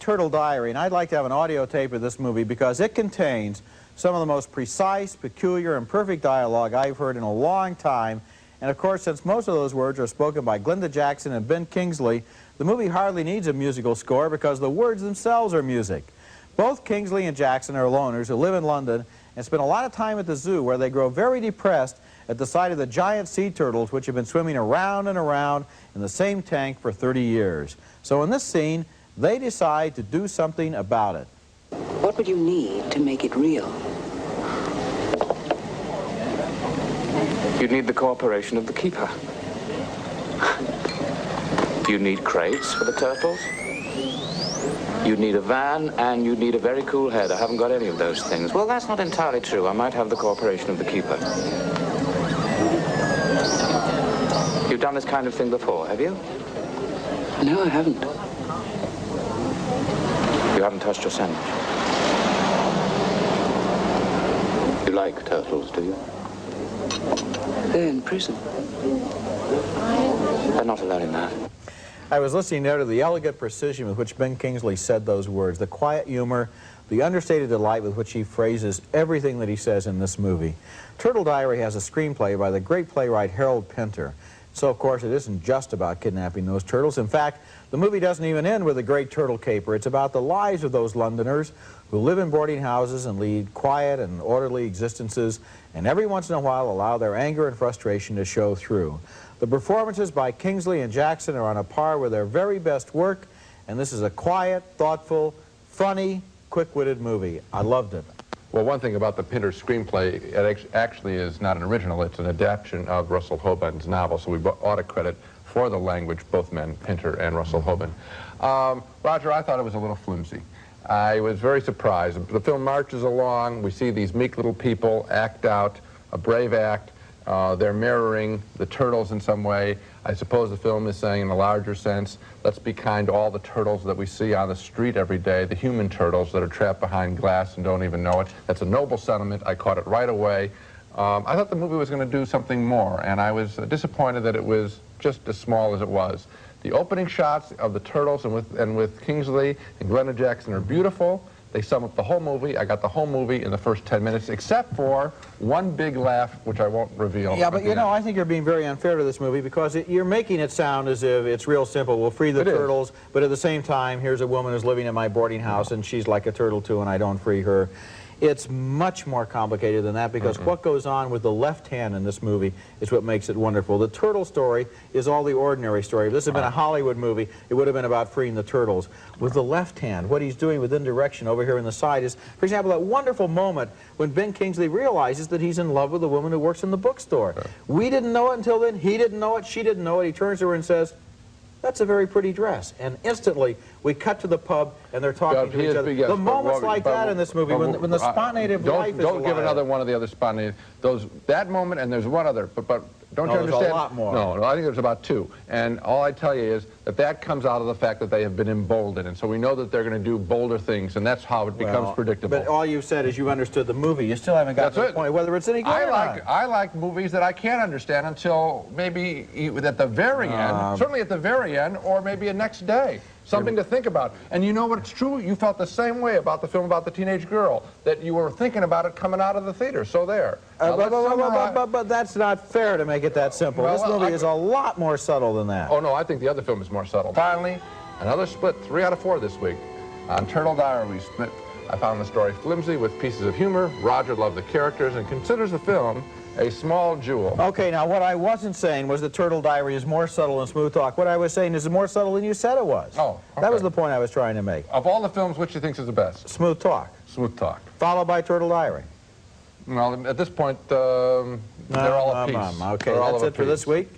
Turtle Diary, and I'd like to have an audio tape of this movie because it contains some of the most precise, peculiar, and perfect dialogue I've heard in a long time. And of course, since most of those words are spoken by Glenda Jackson and Ben Kingsley, the movie hardly needs a musical score because the words themselves are music. Both Kingsley and Jackson are loners who live in London and spend a lot of time at the zoo, where they grow very depressed at the sight of the giant sea turtles which have been swimming around and around in the same tank for 30 years. So in this scene, they decide to do something about it. What would you need to make it real? You'd need the cooperation of the keeper. You'd need crates for the turtles. You'd need a van, and you'd need a very cool head. I haven't got any of those things. Well, that's not entirely true. I might have the cooperation of the keeper. You've done this kind of thing before, have you? No, I haven't. You haven't touched your sandwich. You like turtles, do you? They're in prison. They're not alone in that. I was listening there to the elegant precision with which Ben Kingsley said those words, the quiet humor, the understated delight with which he phrases everything that he says in this movie. Turtle Diary has a screenplay by the great playwright Harold Pinter. So, of course, it isn't just about kidnapping those turtles. In fact, the movie doesn't even end with a great turtle caper. It's about the lives of those Londoners who live in boarding houses and lead quiet and orderly existences, and every once in a while allow their anger and frustration to show through. The performances by Kingsley and Jackson are on a par with their very best work, and this is a quiet, thoughtful, funny, quick-witted movie. I loved it. Well, one thing about the Pinter screenplay, it actually is not an original. It's an adaptation of Russell Hoban's novel, so we ought to credit for the language both men, Pinter and Russell Hoban. Roger, I thought it was a little flimsy. I was very surprised. The film marches along. We see these meek little people act out a brave act. They're mirroring the turtles in some way. I suppose the film is saying in a larger sense, let's be kind to all the turtles that we see on the street every day, the human turtles that are trapped behind glass and don't even know it. That's a noble sentiment. I caught it right away. I thought the movie was going to do something more, and I was disappointed that it was just as small as it was. The opening shots of the turtles and with Kingsley and Glenda Jackson are beautiful. They sum up the whole movie. I got the whole movie in the first 10 minutes, except for one big laugh, which I won't reveal. Yeah, but you know, I think you're being very unfair to this movie because you're making it sound as if it's real simple. We'll free the turtles, but at the same time, here's a woman who's living in my boarding house, and she's like a turtle too, and I don't free her. It's much more complicated than that because what goes on with the left hand in this movie is what makes it wonderful. The turtle story is all the ordinary story. If this had been a Hollywood movie, it would have been about freeing the turtles. With the left hand, what he's doing with indirection over here in the side is, for example, that wonderful moment when Ben Kingsley realizes that he's in love with a woman who works in the bookstore. We didn't know it until then. He didn't know it. She didn't know it. He turns to her and says, "That's a very pretty dress." And instantly, we cut to the pub, and they're talking to each other. Yes, the moments like that in this movie, when the spontaneous life is Don't give another one of the other spontaneous. That moment, and there's one other, but don't you understand? There's a lot more. No, I think there's about two. And all I tell you is that comes out of the fact that they have been emboldened, and so we know that they're going to do bolder things, and that's how it becomes predictable. But all you've said is you understood the movie. You still haven't gotten to the point whether it's any good or not. I like movies that I can't understand until maybe at the very end, certainly at the very end, or maybe a next day. Something to think about. And you know what? It's true. You felt the same way about the film about the teenage girl, that you were thinking about it coming out of the theater. So there. But that's not fair to make it that simple. This movie is a lot more subtle than that. Oh, no, I think the other film is more subtle. Finally, another split, 3 out of 4 this week. On Turtle Diary, I found the story flimsy with pieces of humor. Roger loved the characters and considers the film a small jewel. Okay, now what I wasn't saying was the Turtle Diary is more subtle than Smooth Talk. What I was saying is it's more subtle than you said it was. Oh, okay. That was the point I was trying to make. Of all the films, which do you think is the best? Smooth Talk. Smooth Talk. Followed by Turtle Diary. Well, at this point, they're all a piece. Okay, that's it for this week.